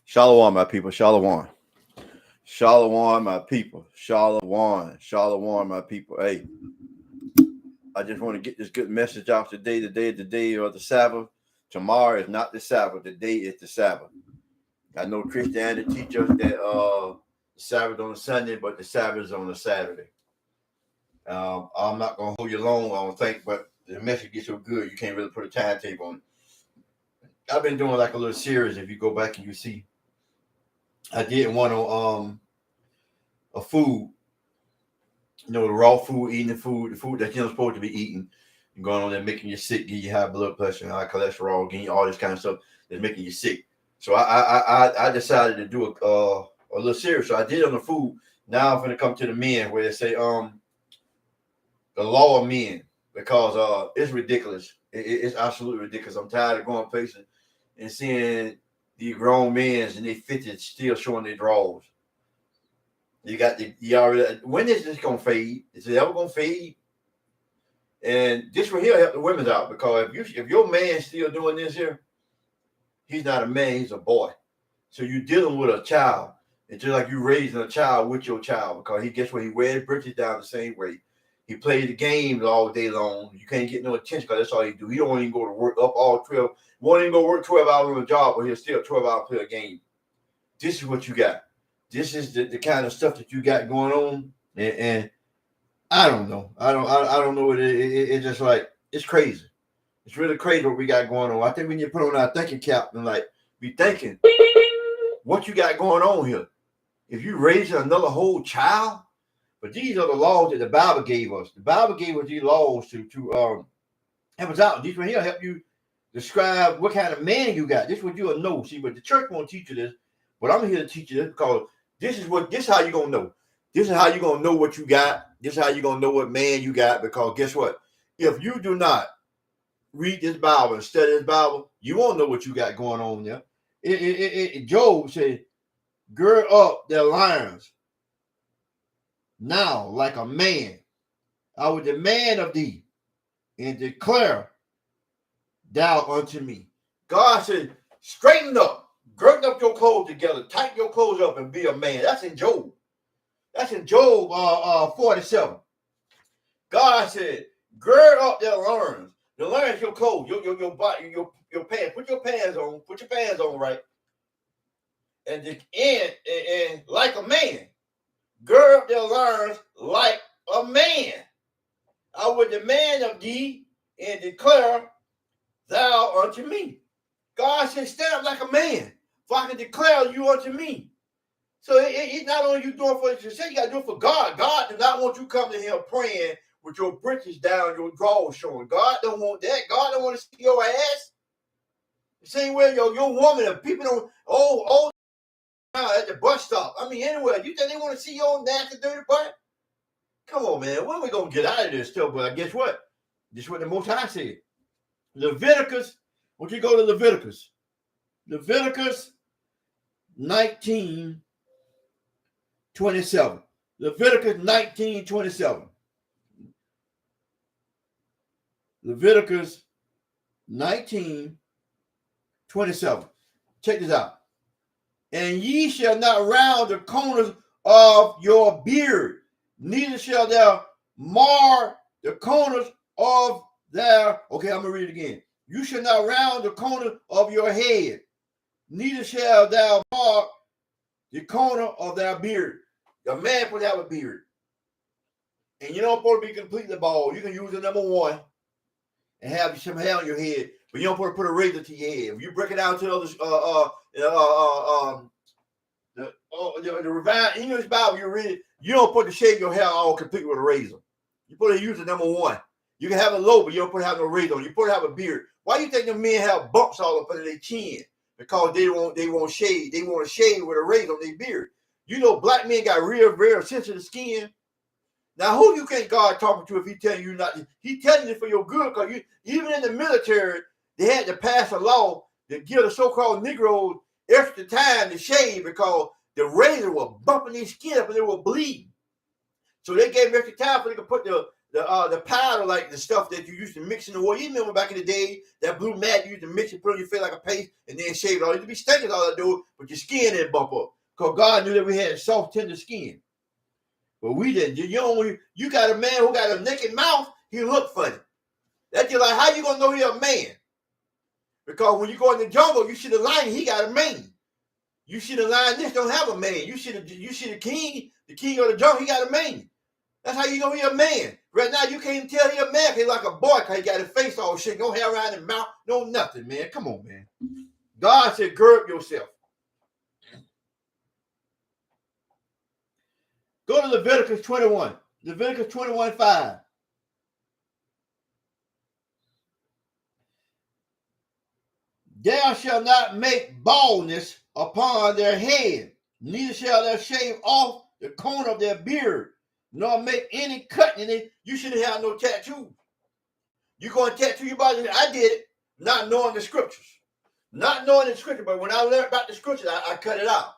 Shalom, my people. Shalom. Shalom, my people. Shalom. Shalom, my people. Hey, I just want to get this good message out today. Today is the day of the Sabbath. Tomorrow is not the Sabbath. Today is the Sabbath. I know Christianity teaches that the Sabbath on a Sunday, but the Sabbath is on a Saturday. I'm not going to hold you long, I don't think, but the message gets so good, you can't really put a timetable on it. I've been doing like a little series. If you go back and you see, I did one on a food, the raw food, eating the food that you're not supposed to be eating, and going on there making you sick, give you high blood pressure, high cholesterol, getting all this kind of stuff that's making you sick. So I decided to do a little series. So I did on the food. Now I'm going to come to the men where they say the law of men, because it's ridiculous. It's absolutely ridiculous. I'm tired of going places and seeing these grown men in their 50s still showing their drawers. You already. When is this gonna fade? Is it ever gonna fade? And this will here help the women out, because if your man's still doing this here, he's not a man, he's a boy. So you're dealing with a child. It's just like you raising a child with your child, because he gets where he wears britches down the same way. He plays the games all day long. You can't get no attention because that's all he do. He don't even go to work up all 12. Won't even go work 12 hours on a job, but he'll still 12 hours play a game. This is what you got. This is the kind of stuff that you got going on. And I don't know. I don't know what it's just like, it's crazy. It's really crazy what we got going on. I think we need to put on our thinking cap and like be thinking what you got going on here. If you raising another whole child. But these are the laws that the Bible gave us. The Bible gave us these laws to help us out. These right here help you describe what kind of man you got. This is what you'll know. See, but the church won't teach you this. But I'm here to teach you this, because this is how you're gonna know. This is how you're gonna know what you got. This is how you're gonna know what man you got. Because guess what? If you do not read this Bible and study this Bible, you won't know what you got going on there. Job said, gird up their lions. Now, like a man, I will demand of thee and declare thou unto me. God said, straighten up, gird up your clothes together, tighten your clothes up and be a man. That's in Job. That's in Job 47. God said, gird up their loins. The loins, your clothes, your body, your pants. Put your pants on. Put your pants on right. And like a man. Gird up their loins like a man. I will demand of thee and declare thou unto me. God said, stand up like a man, for I can declare you unto me. So it's not only you doing for yourself, you got to do it for God. God does not want you coming in here praying with your britches down, your drawers showing. God don't want that. God don't want to see your ass. The same way your woman, if people don't, at the bus stop. I mean, anywhere. You think they want to see your nasty, dirty butt? Come on, man. When are we going to get out of this stuff? But guess what? This is what the Most High said. Leviticus. Won't you go to Leviticus? Leviticus 19:27. Leviticus 19:27. Leviticus 19:27. Check this out. And ye shall not round the corners of your beard, neither shall thou mar the corners of their. Okay, I'm going to read it again. You shall not round the corner of your head, neither shall thou mar the corner of thy beard. A man would have a beard. And you don't supposed to be completely bald. You can use the number 1 and have some hair on your head, but you don't supposed to put a razor to your head. If you break it down to others, the revised English Bible you read, you don't put to shave your hair all complete with a razor. You put to use the number 1. You can have a low, but you don't put to have no razor on. You put to have a beard. Why do you think the men have bumps all up under their chin? Because they won't shave. They want to shave with a razor on their beard. You know, black men got real, very sensitive skin. Now, who you think God talking to if he telling you not? He telling you for your good, because you, even in the military, they had to pass a law to give the so-called Negroes extra time to shave, because the razor was bumping their skin up and they were bleeding. So they gave them extra time so they could put the the powder, like the stuff that you used to mix in the water. You remember back in the day, that blue mat you used to mix and put on your face like a paste and then shave it all. It used to be stinking all I do, but your skin didn't bump up. Because God knew that we had soft, tender skin. But we didn't. You got a man who got a naked mouth, he look funny. That's just like, how you going to know he a man? Because when you go in the jungle, you see the lion, he got a mane. You see the lion, this don't have a mane. You see the king of the jungle, he got a mane. That's how you know he a man. Right now, you can't even tell he a man. He's like a boy because he got his face all shit. No hair around his mouth. No nothing, man. Come on, man. God said, gird yourself. Go to Leviticus 21. Leviticus 21:5. Thou shalt not make baldness upon their head, neither shall thou shave off the corner of their beard, nor make any cut in it. You shouldn't have no tattoo. You going to tattoo your body? I did it, not knowing the scriptures. Not knowing the scripture, but when I learned about the scriptures, I cut it out.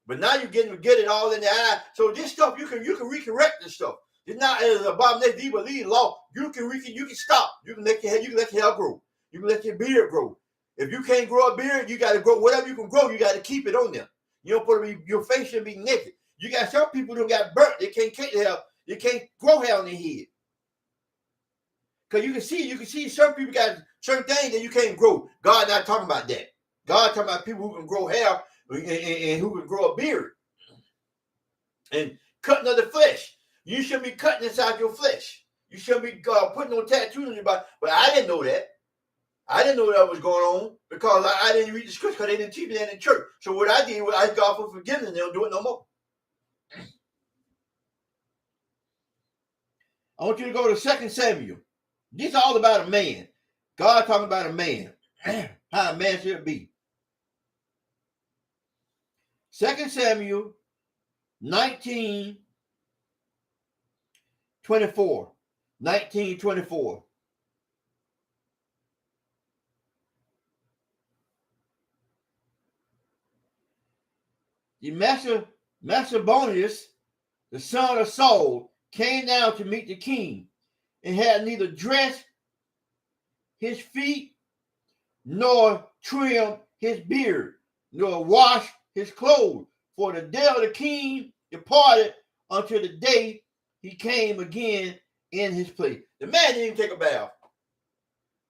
But now you're getting to get it all in the eye. So this stuff, you can recorrect this stuff. It's not as abomination, you believe law. You can stop. You can let your hair grow. You can let your beard grow. If you can't grow a beard, you got to grow whatever you can grow. You got to keep it on there. You don't put your face shouldn't be naked. You got some people who got burnt. They can't cut their hair. They can't grow hair on their head. Because you can see some people got certain things that you can't grow. God not talking about that. God talking about people who can grow hair and who can grow a beard. And cutting of the flesh. You shouldn't be cutting inside your flesh. You shouldn't be putting no tattoos on your body. But I didn't know that. I didn't know that was going on because I didn't read the scripture because they didn't teach me that in church. So what I did was I asked God for forgiveness and they don't do it no more. I want you to go to 2 Samuel. This is all about a man. God talking about a man. How a man should be. 2 Samuel 19:24. 19:24. The Macedonius, the son of Saul, came down to meet the king and had neither dressed his feet nor trimmed his beard nor washed his clothes. For the day of the king departed until the day he came again in his place. The man didn't even take a bath.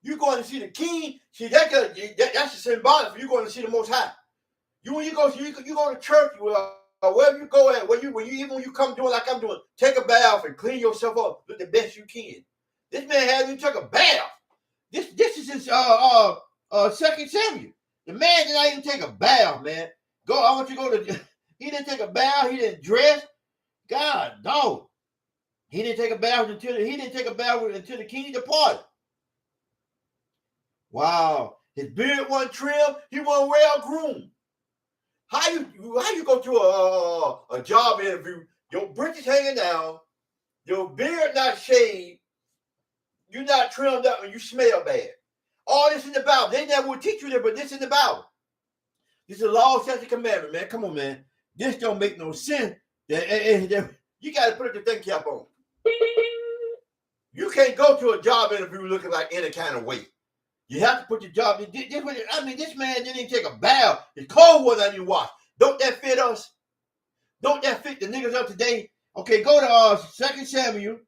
You're going to see the king. See, that's the symbolic for you going to see the Most High. When you go to church, wherever you go at, even when you come doing like I'm doing, take a bath and clean yourself up, do the best you can. This man hasn't even took a bath. This is in 2 Samuel. The man did not even take a bath, man. I want you to go to. He didn't take a bath. He didn't dress. God, no. He didn't take a bath until the king departed. Wow, his beard wasn't trimmed. He wasn't well groomed. How you go to a job interview? Your britches hanging down, your beard not shaved, you're not trimmed up, and you smell bad. All this in the Bible. They never would teach you that, but this in the Bible. This is a law, statute, commandment, man. Come on, man. This don't make no sense. You got to put the thing cap on. You can't go to a job interview looking like any kind of way. You have to put your job in. This man didn't even take a bath. His clothes wasn't even washed. Don't that fit us? Don't that fit the niggas up today? Okay, go to 2 Samuel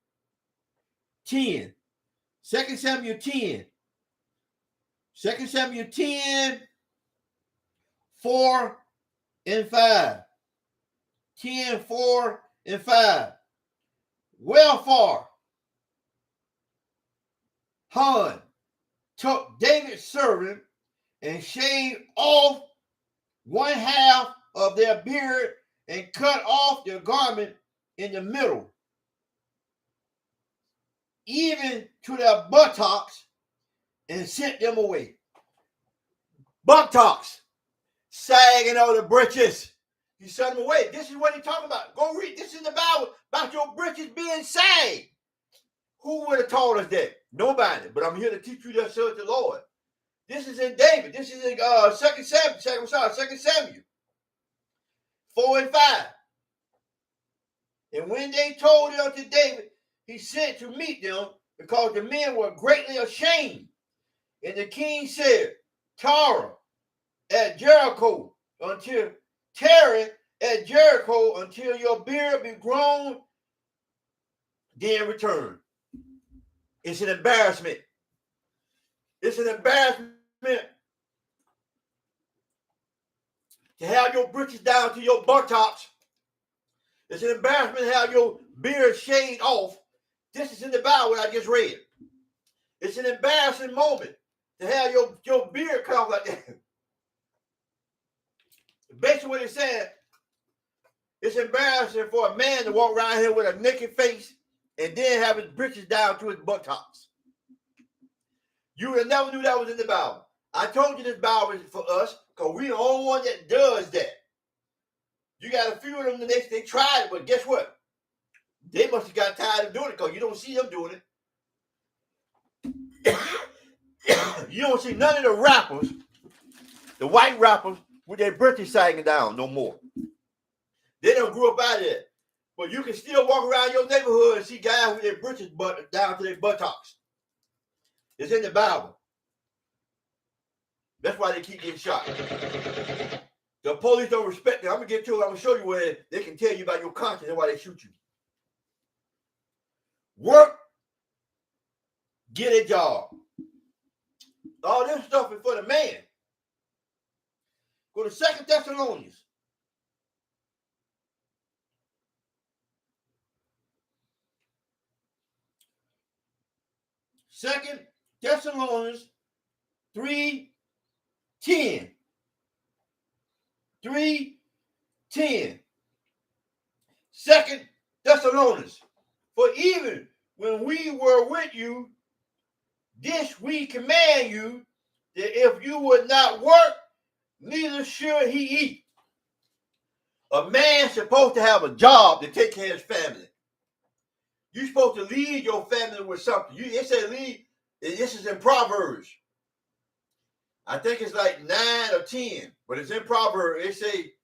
10. 2 Samuel 10. 2 Samuel 10, 4 and 5. 10, 4 and 5. Wherefore, Han took David's servant and shaved off one half of their beard and cut off their garment in the middle, even to their buttocks, and sent them away. Buttocks, sagging over the britches. He sent them away. This is what he's talking about. Go read. This is the Bible about your britches being sagged. Who would have told us that? Nobody. But I'm here to teach you that, says the Lord. This is in David. This is in 2 Samuel 4 and 5. And when they told it unto David, he sent to meet them, because the men were greatly ashamed. And the king said, tarry at Jericho until your beard be grown, then return. It's an embarrassment. It's an embarrassment to have your britches down to your buttocks. It's an embarrassment to have your beard shaved off. This is in the Bible what I just read. It's an embarrassing moment to have your beard cut off like that. Basically what it said, it's embarrassing for a man to walk around here with a naked face and then have his britches down to his buttocks. You would have never knew that was in the Bible. I told you this Bible is for us because we're the only one that does that. You got a few of them they tried it, but guess what? They must have got tired of doing it because you don't see them doing it. You don't see none of the rappers, the white rappers, with their britches sagging down no more. They don't grew up out of it. But you can still walk around your neighborhood and see guys with their britches down to their buttocks. It's in the Bible. That's why they keep getting shot. The police don't respect them. I'm going to get to it. I'm going to show you where they can tell you about your conscience and why they shoot you. Work. Get a job. All this stuff is for the man. Go to 2 Thessalonians. 2 Thessalonians 3:10. 3:10. 2 Thessalonians. For even when we were with you, this we command you, that if you would not work, neither should he eat. A man's supposed to have a job to take care of his family. You're supposed to lead your family with something. It said lead. This is in Proverbs. I think it's like 9 or 10, but it's in Proverbs. It say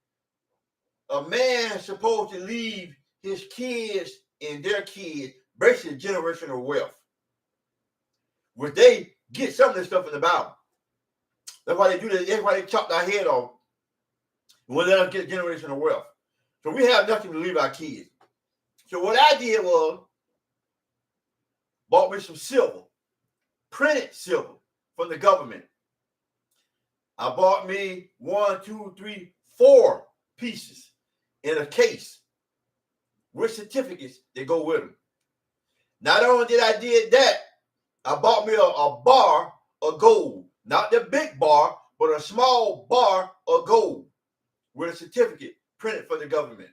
a man is supposed to leave his kids and their kids basically generational wealth. Which they get some of this stuff in the Bible. That's why they do that. That's why they chop our head off. And we'll let them get generational wealth. So we have nothing to leave our kids. So what I did was bought me some silver, printed silver from the government. I bought me 1, 2, 3, 4 pieces in a case with certificates that go with them. Not only did I did that, I bought me a bar of gold. Not the big bar, but a small bar of gold with a certificate printed for the government.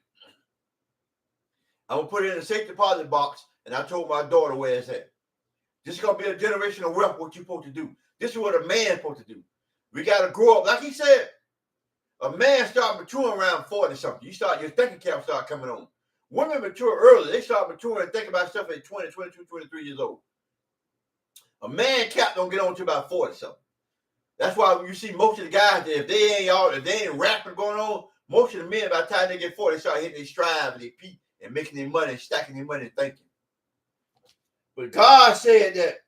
I'm going to put it in a safe deposit box, and I told my daughter where it's at. This is going to be a generational wealth, what you're supposed to do. This is what a man's supposed to do. We got to grow up. Like he said, a man start maturing around 40 something. Your thinking cap start coming on. Women mature early. They start maturing and thinking about stuff at 20, 22, 23 years old. A man cap don't get on to about 40 something. That's why you see most of the guys, if they ain't rapping going on, most of the men by the time they get 40, they start hitting their strides and their peak and making their money and stacking their money and thinking. But God said that,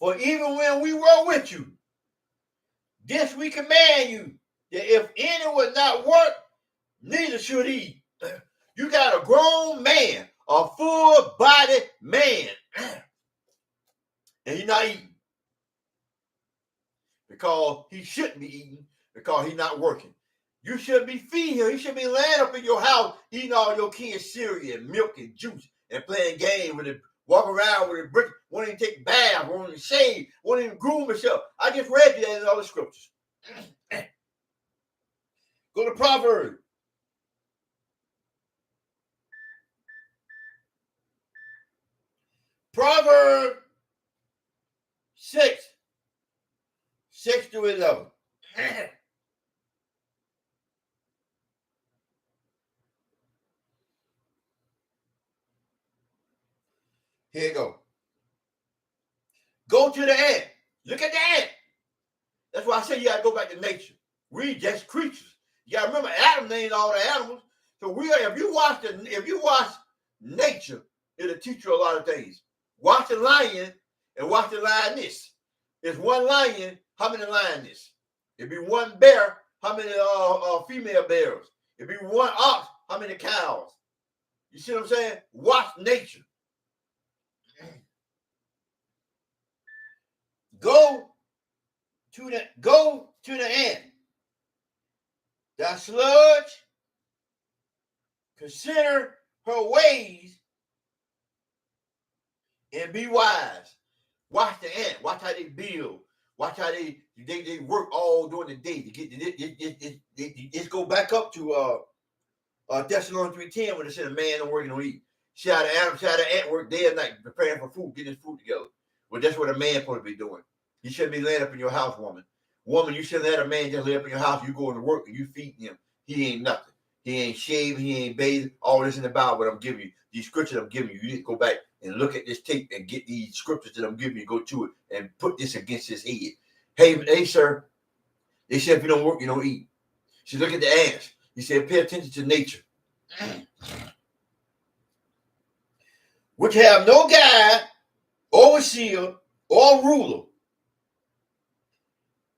for even when we were with you, this we command you, that if any would not work, neither should he. You got a grown man, a full-bodied man, and he's not eating. Because he shouldn't be eating, because he's not working. You should be feeding him. He should be laying up in your house, eating all your kids' cereal and milk and juice and playing games with it, walking around with a brick, won't even take a bath, won't even shave, won't even groom himself. I just read you that in all the scriptures. Go to Proverbs. Proverbs 6 to 11. Here you go. Go to the ant. Look at the ant. That's why I say you got to go back to nature. We just creatures. You got to remember Adam named all the animals. So if you watch nature, it'll teach you a lot of things. Watch the lion and watch the lioness. It's one lion, how many lionesses? It'd be one bear, how many female bears? It'd be one ox, how many cows? You see what I'm saying? Watch nature. Go to the ant. That sludge, consider her ways and be wise. Watch the ant. Watch how they build. Watch how they work all during the day to get it. Go back up to Thessalonians 3:10 when it said a man don't work and don't eat. See how the ant work day and night preparing for food, getting his food together. Well, that's what a man supposed to be doing. You shouldn't be laying up in your house, woman. Woman, you shouldn't let a man just lay up in your house. You going to work and you feeding him. He ain't nothing. He ain't shaving. He ain't bathing. All this in the Bible what I'm giving you. These scriptures I'm giving you. You need to go back and look at this tape and get these scriptures that I'm giving you. Go to it and put this against his head. Hey, sir. They said if you don't work, you don't eat. She look at the ants. He said pay attention to nature. Which have no guide, overseer, or ruler.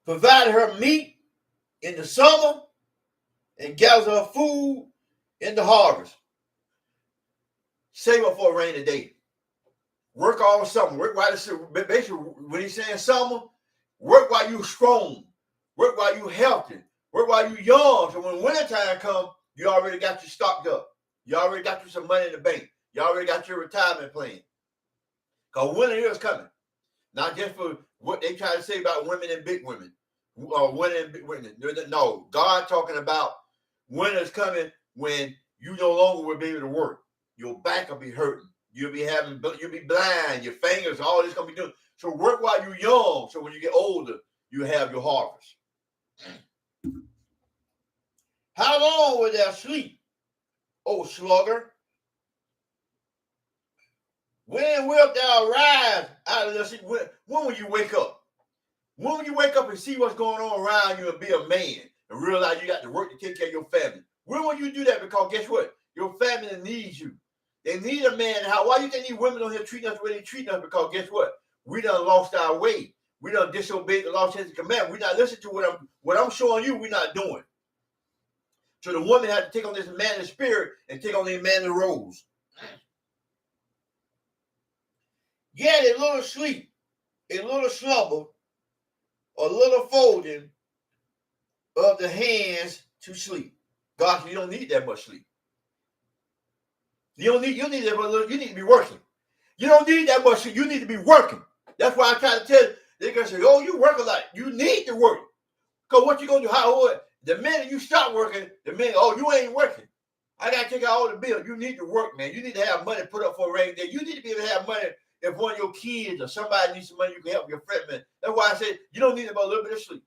Provided her meat in the summer and gathers her food in the harvest. Save up for a rainy day. Work all summer. Work while basically when he's saying summer, work while you're strong. Work while you're healthy. Work while you're young. So when wintertime comes, you already got you stocked up. You already got you some money in the bank. You already got your retirement plan. Because winter is coming. Not just for what they try to say about women and big women. Women and big women. No, God talking about winter's coming when you no longer will be able to work. Your back will be hurting. You'll be blind. Your fingers, all this gonna be doing. So work while you're young. So when you get older, you have your harvest. How long will thou sleep, O slugger? When wilt thou rise out of the sleep? When will you wake up? When will you wake up and see what's going on around you and be a man and realize you got to work to take care of your family? When will you do that? Because guess what? Your family needs you. They need a man. Why do you think these women on here treat us the way they treat us? Because guess what? We done lost our way. We done disobeyed the law, statutes, and commandments. We not listening to what I'm showing you. We're not doing. So the woman had to take on this manly spirit and take on these manly roles. Yet a little sleep, a little slumber, a little folding of the hands to sleep. God, you don't need that much sleep. You need that much. You need to be working. You don't need that much sleep. You need to be working. That's why I try to tell you. They're gonna say, "Oh, you work a lot. You need to work." Because what you gonna do? The minute you stop working, you ain't working. I gotta take out all the bills. You need to work, man. You need to have money put up for a rainy day. You need to be able to have money if one of your kids or somebody needs some money. You can help your friend, man. That's why I said you don't need about a little bit of sleep.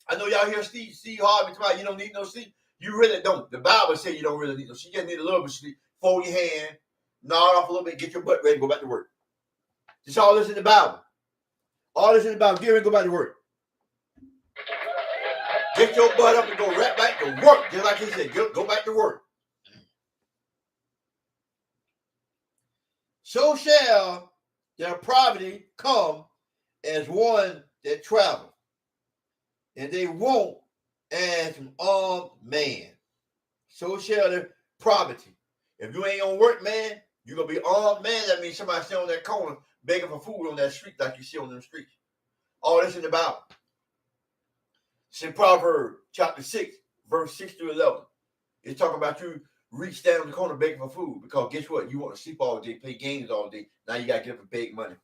I know y'all hear Steve Harvey talk about you don't need no sleep. You really don't. The Bible says you don't really need no sleep. You just need a little bit of sleep. Fold your hand, nod off a little bit, get your butt ready, go back to work. It's all this in the Bible. All this in the Bible. Get ready and go back to work. Get your butt up and go right back to work. Just like he said, go back to work. So shall their poverty come as one that travel, and they won't as an armed man. So shall their poverty. If you ain't gonna work, man, you're gonna be armed man. That means somebody sitting on that corner begging for food on that street like you see on them streets. All this in the Bible. It's in Proverbs chapter 6, verse 6 through 11. It's talking about you reach down the corner begging for food because guess what? You want to sleep all day, play games all day. Now you got to get up and beg money.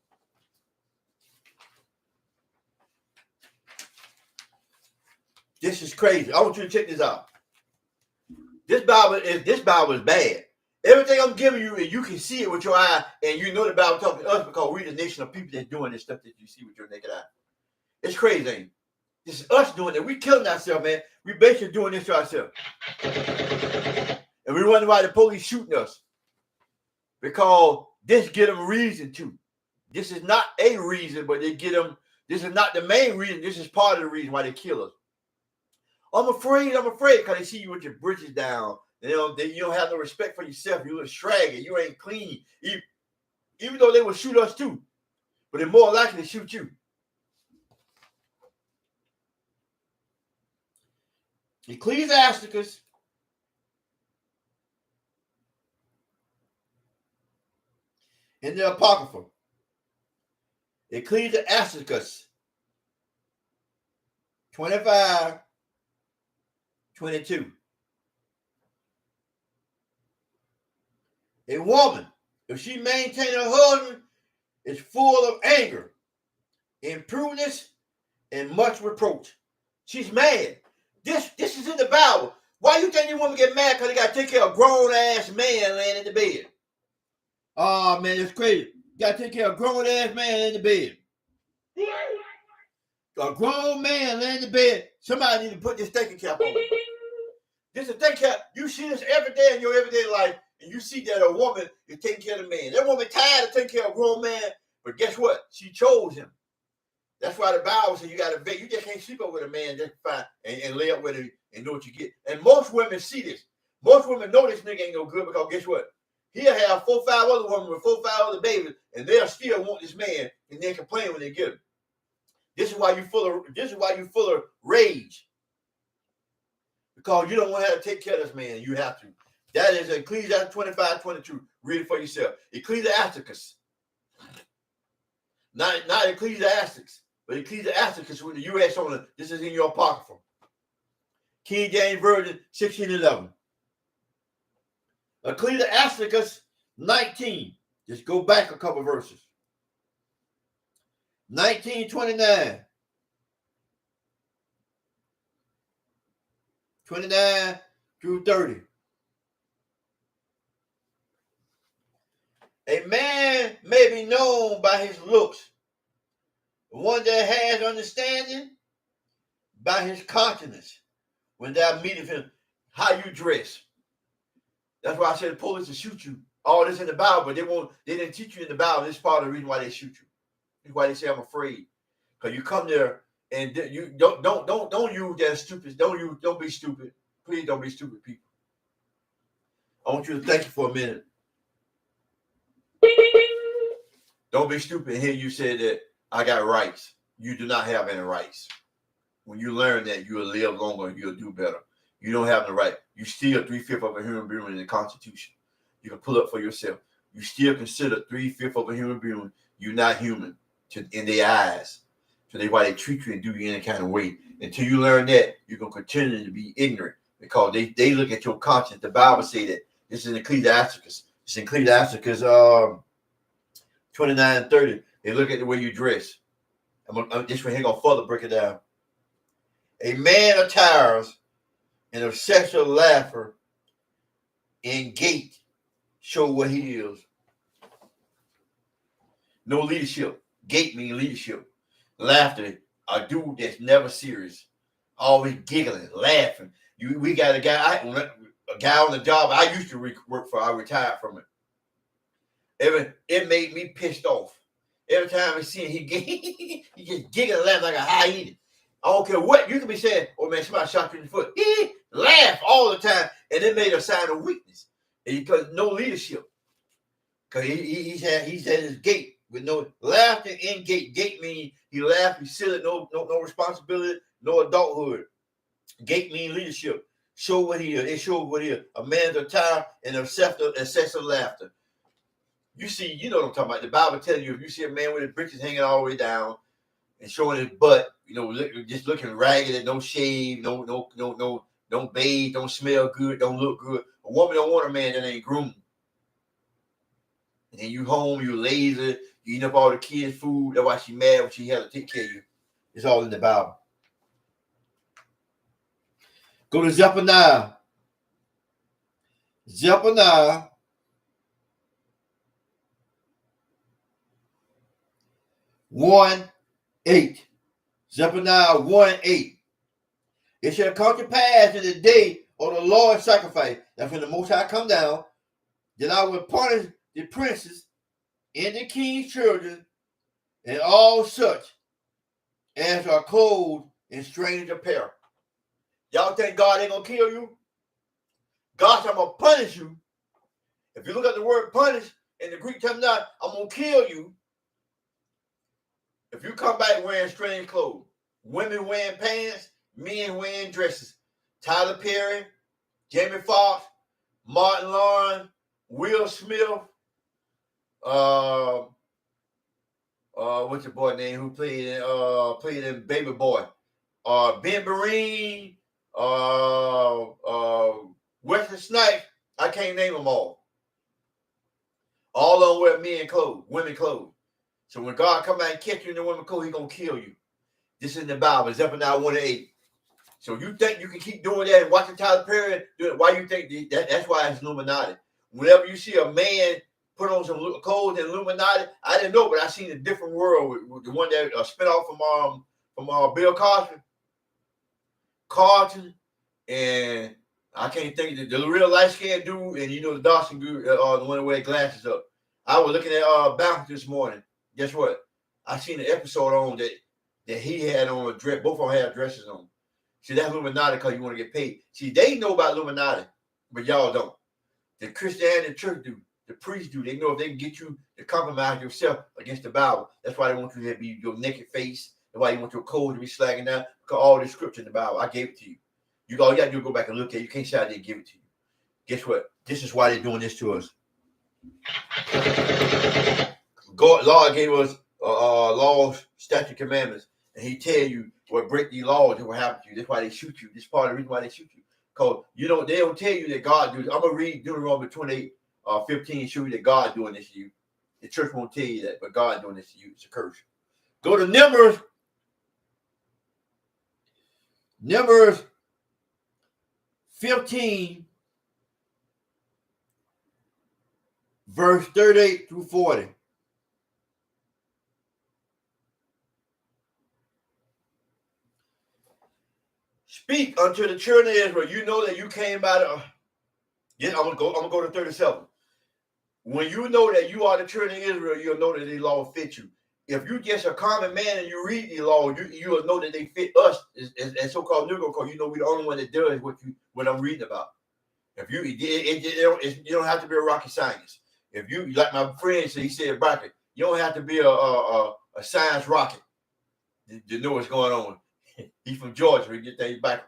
This is crazy. I want you to check this out. This Bible is bad. Everything I'm giving you, and you can see it with your eye, and you know the Bible talking to us because we're the nation of people that's doing this stuff that you see with your naked eye. It's crazy, ain't it? This is us doing it. We're killing ourselves, man. We basically doing this to ourselves. And we wonder why the police shooting us. Because this get them reason to. This is not a reason, but they get them. This is not the main reason. This is part of the reason why they kill us. I'm afraid because they see you with your britches down. You don't have no respect for yourself. You look scraggy. You ain't clean. Even though they will shoot us too, but they're more likely to shoot you. Ecclesiasticus in the Apocrypha. Ecclesiasticus 25:22. A woman, if she maintain her husband, is full of anger, imprudence, and much reproach. She's mad. This is in the Bible. Why you think you woman get mad? Because they got to take care of a grown-ass man laying in the bed. Oh, man, it's crazy. You got to take care of a grown-ass man in the bed. A grown man laying in the bed. Somebody need to put this thinking cap on. This is a thinking cap. You see this every day in your everyday life, and you see that a woman is taking care of the man. That woman tired of taking care of a grown man, but guess what? She chose him. That's why the Bible says you got to vet. You just can't sleep up with a man just fine and lay up with him and know what you get. And most women see this. Most women know this nigga ain't no good because guess what? He'll have 4 or 5 other women with 4 or 5 other babies, and they'll still want this man and then complain when they get him. This is why you full of rage. Because you don't want to have to take care of this man. You have to. That is Ecclesiastes 25:22. Read it for yourself. Ecclesiasticus. Not Ecclesiastics, but Ecclesiasticus with the U.S. on it. This is in your Apocrypha. King James Version 16:11. Ecclesiasticus 19. Just go back a couple verses. 19:29. 29 through 30. A man may be known by his looks, one that has understanding by his countenance. When thou meetest him, how you dress. That's why I said the police will shoot you. All this in the Bible, but they didn't teach you in the Bible. This is part of the reason why they shoot you. This is why they say I'm afraid. Because you come there and you don't use that stupid. Don't be stupid. Please don't be stupid, people. I want you to think for a minute. Don't be stupid. And here you said that I got rights. You do not have any rights. When you learn that, you will live longer and you'll do better. You don't have the right. You still 3/5 of a human being in the Constitution. You can pull up for yourself. You still consider 3/5 of a human being. You're not human in their eyes. So that's why they treat you and do you any kind of way. Until you learn that, you're going to continue to be ignorant because they look at your conscience. The Bible say that. This is in Ecclesiasticus. It's in Ecclesiasticus 29:30. They look at the way you dress. This one here going to further break it down. A man attires in a sexual laughter and gait show what he is. No leadership. Gait means leadership. Laughter, a dude that's never serious, always giggling, laughing. We got a guy on the job I used to work for. I retired from it. It made me pissed off. Every time I see him, he just giggling, laugh like a hyena. I don't care what you can be saying. Oh man, somebody shot you in the foot. He laugh all the time, and it made a sign of weakness. Because no leadership. Because he's at his gait with no laughter in gait. Gait means he laughed, he's silly, no responsibility, no adulthood. Gait means leadership. Show what he is. It shows what he is. A man's attire and excessive laughter. You see, you know what I'm talking about. The Bible tells you if you see a man with his britches hanging all the way down and showing his butt, just looking ragged, no shave, don't bathe, don't smell good, don't look good. A woman don't want a man that ain't groomed. And then you home, you lazy, you eating up all the kids' food. That's why she mad when she had to take care of you. It's all in the Bible. Go to Zephaniah. Zephaniah 1:8. Zephaniah 1:8. It shall come to pass in the day of the Lord's sacrifice, that when the Most High come down, that I will punish the princes and the king's children and all such as are clothed in strange apparel. Y'all think God ain't gonna kill you? God said, I'm going to punish you. If you look at the word punish in the Greek terminology, I'm going to kill you if you come back wearing strange clothes. Women wearing pants, men wearing dresses. Tyler Perry, Jamie Foxx, Martin Lawrence, Will Smith, what's your boy name who played in Baby Boy? Ben Vereen, Wesley Snipes. I can't name them all. All of them wear men clothes, women clothes. So when God come out and catch you in the women clothes, He's gonna kill you. This is in the Bible, Zephaniah 1:8. So you think you can keep doing that and watching Tyler Perry do it? Why you think that's why it's Illuminati? Whenever you see a man put on some clothes in Illuminati, I didn't know, but I seen a different world with the one that spin off from Bill Carlton, and I can't think of the real light skinned dude, and the Dawson dude, the one that wear glasses up. I was looking at Bounce this morning. Guess what? I seen an episode on that he had on a dress. Both of them had dresses on. See, that's Illuminati because you want to get paid. See, they know about Illuminati, but y'all don't. The Christianity church do. The priests do. They know if they can get you to compromise yourself against the Bible. That's why they want you to be your naked face. That's why you want your clothes to be slagging down. Because all this scripture in the Bible, I gave it to you. All you got to do is go back and look at it. You can't say I didn't give it to you. Guess what? This is why they're doing this to us. Lord gave us laws, statute, commandments, and He tell you what break these laws and what happen to you. That's why they shoot you. This is part of the reason why they shoot you. Because they don't tell you that God do this. I'm gonna read Deuteronomy 28:15 show you that God doing this to you. The church won't tell you that, but God doing this to you. It's a curse. Go to Numbers 15, verse 38 through 40. Speak unto the children of Israel. You know that you came out of. I'm gonna go to 37. When you know that you are the children of Israel, you'll know that these laws fit you. If you just a common man and you read these laws, you'll know that they fit us as so-called Negro, because we're the only one that does what I'm reading about. If you don't have to be a rocket scientist. If you, like my friend said, he said, Bracket, you don't have to be a science rocket to know what's going on. He's from Georgia. We get things back.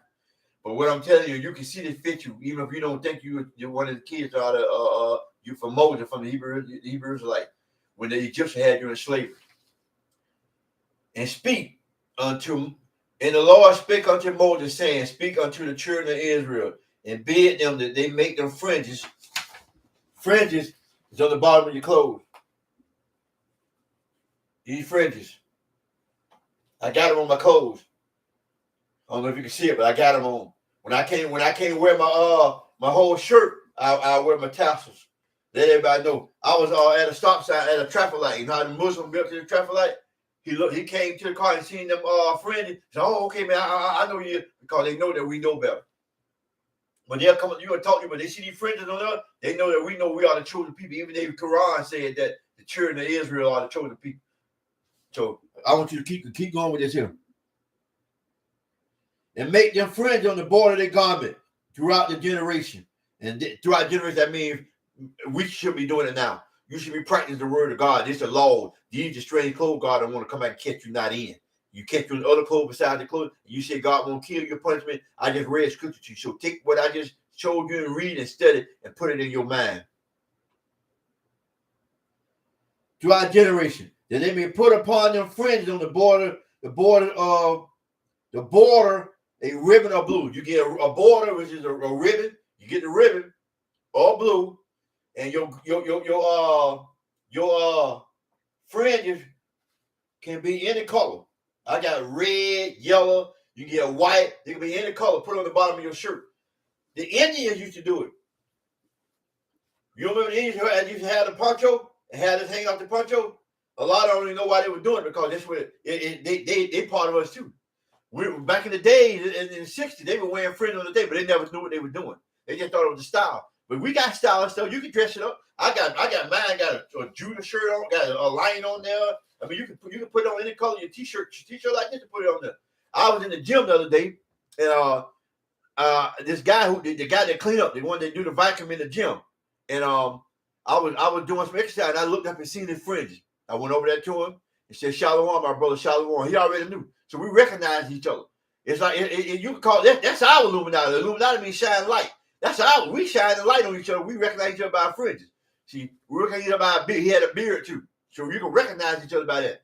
But what I'm telling you, you can see this fit you, even if you don't think you're one of the kids out of you from Moses, from the Hebrews, like when the Egyptians had you in slavery. And speak unto, and the Lord spake unto Moses, saying, speak unto the children of Israel, and bid them that they make them fringes. Fringes is on the bottom of your clothes. These fringes. I got them on my clothes. I don't know if you can see it, but I got them on. When I can't wear my whole shirt, I wear my tassels. Let everybody know. I was at a stop sign at a traffic light. You know how the Muslim built to the traffic light? He came to the car and seen them friends. He said, oh, okay, man, I know you, because they know that we know better. When they'll come up, you and talk to you, but they see these friends on us, they know that we are the chosen people. Even the Quran said that the children of Israel are the chosen people. So I want you to keep going with this here. And make them fringe on the border of their garment throughout the generation. And throughout generation, that means we should be doing it now. You should be practicing the word of God. This is the law. These are strange clothes God don't want to come back and catch you not in. You catch you in other clothes beside the clothes. You say God won't kill your punishment. I just read scripture to you. So take what I just showed you and read and study and put it in your mind. Throughout generation, that they may put upon them fringes on the border, a ribbon of blue. You get a border, which is a ribbon. You get the ribbon, all blue, and your fringes can be any color. I got red, yellow. You can get white. They can be any color. Put it on the bottom of your shirt. The Indians used to do it. You remember the Indians used to have the poncho and had this hang off the poncho? A lot of them don't even know why they were doing it, because that's what they part of us too. Back in the days, in the 60s, they were wearing fringes on the day, but they never knew what they were doing. They just thought it was the style. But we got style and stuff. You can dress it up. I got mine. Got a Judah shirt on. Got a line on there. I mean, you can put it on any color. Your t-shirt like this, to put it on there. I was in the gym the other day, and this guy the guy that clean up, the one that do the vacuum in the gym, and I was doing some exercise, and I looked up and seen his fringes. I went over there to him and said, "Shalom, my brother, Shalom." He already knew, so we recognized each other. It's like you can call that's our Illuminati. Illuminati means shine light. That's how we shine the light on each other. We recognize each other by our fringes. See, we recognize each other by a beard. He had a beard too, so you can recognize each other by that.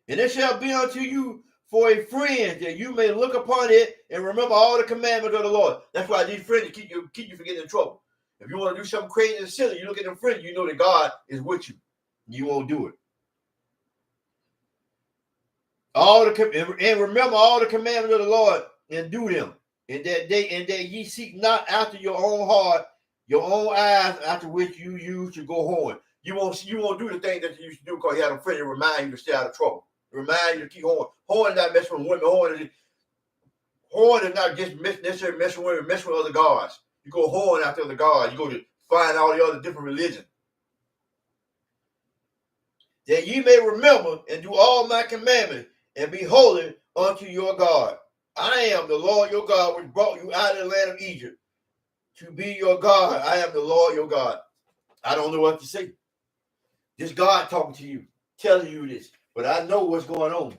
And it shall be unto you for a friend, that you may look upon it and remember all the commandments of the Lord. That's why these friends keep you from getting in trouble. If you want to do something crazy and silly, you look at them friends, you know that God is with you. You won't do it. And remember all the commandments of the Lord and do them. And that ye seek not after your own heart, your own eyes, after which you used to go horn. You won't do the thing that you used to do because you had a friend to remind you to stay out of trouble. Remind you to keep horn. Horn is not messing with women. Horn is not just necessarily messing with women, messing with other gods. You go horn after other gods. You go to find all the other different religions. That ye may remember and do all my commandments and be holy unto your God. I am the Lord your God, which brought you out of the land of Egypt to be your God. I am the Lord your God. I don't know what to say. This God talking to you, telling you this, but I know what's going on.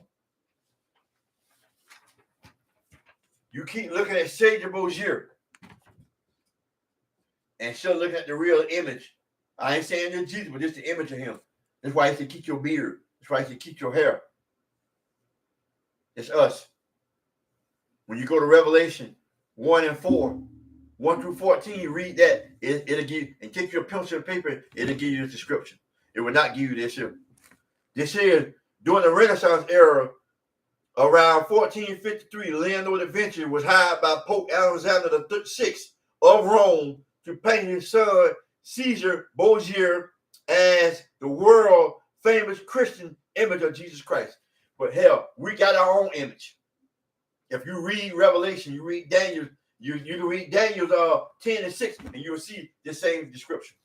You keep looking at Sage Bozier and still looking at the real image. I ain't saying it's Jesus, but just the image of him. That's why he said keep your beard. That's why he said keep your hair. It's us. When you go to Revelation 1 and 4, 1 through 14, you read that. It'll give you, and take your pencil and paper, it'll give you the description. It will not give you this here. This here, during the Renaissance era, around 1453, Leonardo da Vinci was hired by Pope Alexander VI of Rome to paint his son Caesar Borgia as the world famous Christian image of Jesus Christ. But hell, we got our own image. If you read Revelation, you read Daniel, you can read Daniel's 10 and 6, and you will see the same description.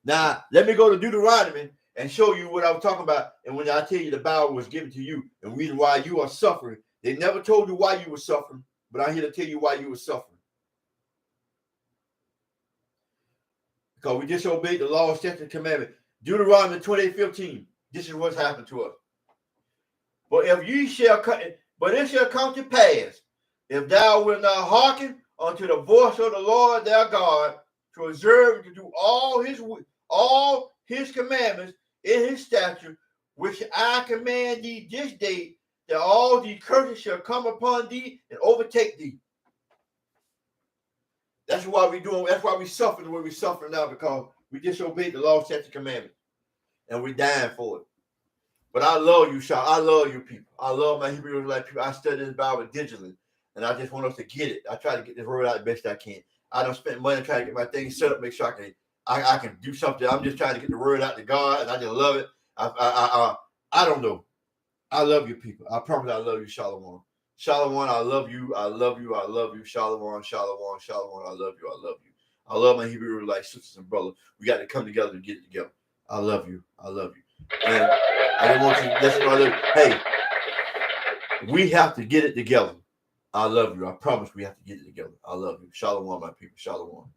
Now, let me go to Deuteronomy and show you what I was talking about. And when I tell you the Bible was given to you and reason why you are suffering, they never told you why you were suffering, but I'm here to tell you why you were suffering. Because we disobeyed the law, statutes, and commandment. Deuteronomy 28:15. This is what's happened to us. But it shall come to pass, if thou wilt not hearken unto the voice of the Lord thy God, to observe and to do all his commandments in his statute, which I command thee this day, that all these curses shall come upon thee and overtake thee. That's why that's why we suffer the way we suffer now, because we disobeyed the law, statute, commandments, and we're dying for it. But I love you, Shaw. I love you people. I love my Hebrew Israelite people. I study this Bible digitally, and I just want us to get it. I try to get this word out the best I can. I don't spend money trying to get my things set up, make sure I can do something. I'm just trying to get the word out to God, and I just love it. I don't know. I love you people. I promise I love you, Shalom. Shalom, I love you. I love you. I love you. Shalom, shalom, shalom. I love you. I love you. I love my Hebrew Israelite sisters and brothers. We got to come together to get it together. I love you. I love you. And I didn't want you to listen to my little, hey, we have to get it together. I love you. I promise we have to get it together. I love you. Shalom, my people. Shalom.